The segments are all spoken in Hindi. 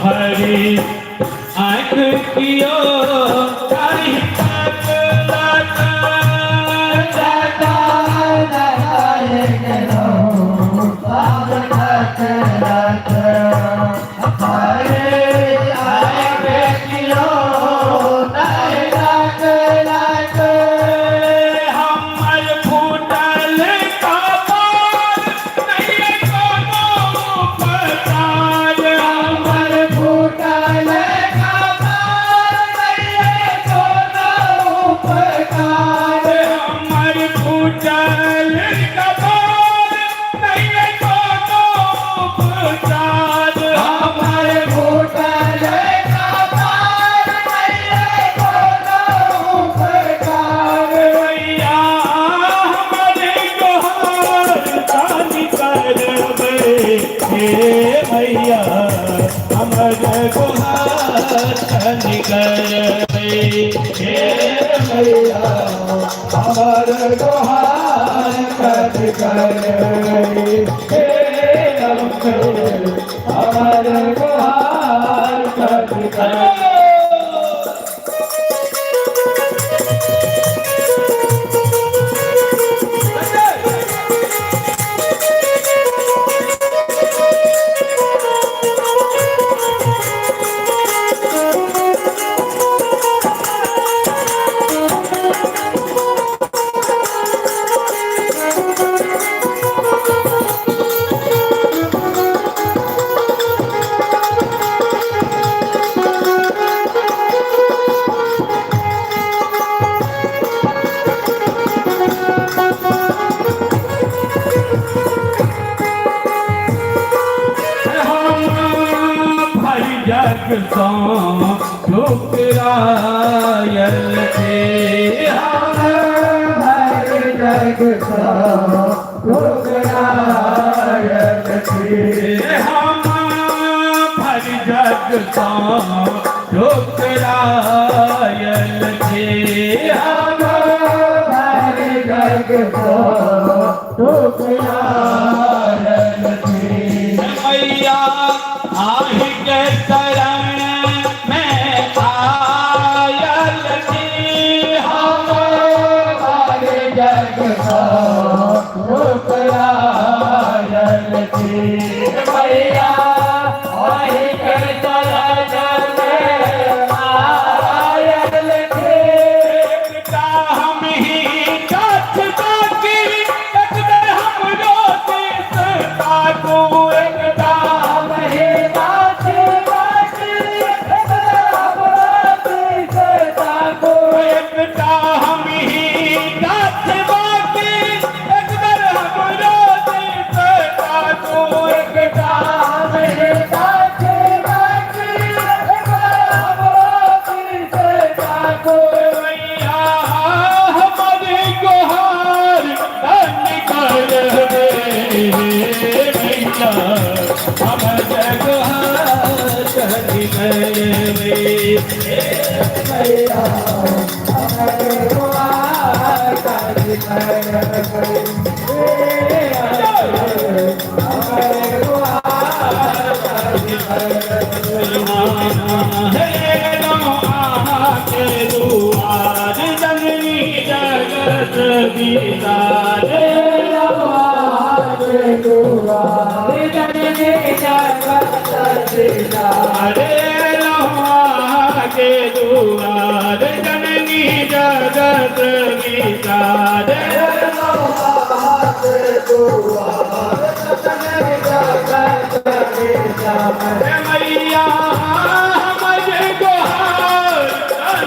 भरी आँख कियो भैया हमर गुहार निकर भैया हमर गुहार कर हमर गुहार कर जग ठुकरायल थे हम भर जग ठुकरायल थे हम भर जग ठुकरायल थे हम भर जग ठुकरायल थे मैया आहि के शरण में आयल थी हम भर जग ठुकरायल थी मैया आहि के शरण में आयल थी एकता हम ही साथ बाकी तकदर हम रोते सता को एकता के दुआर जननी जगत गीता रे मैया हमर गुहार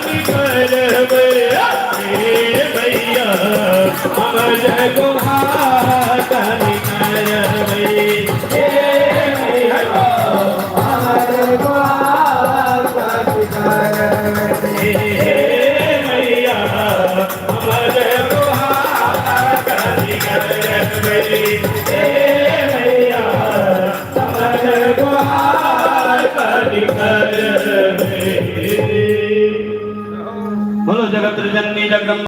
निकर भैया हमर गुहार निकर बोलो जगत जननी जगदम्बा।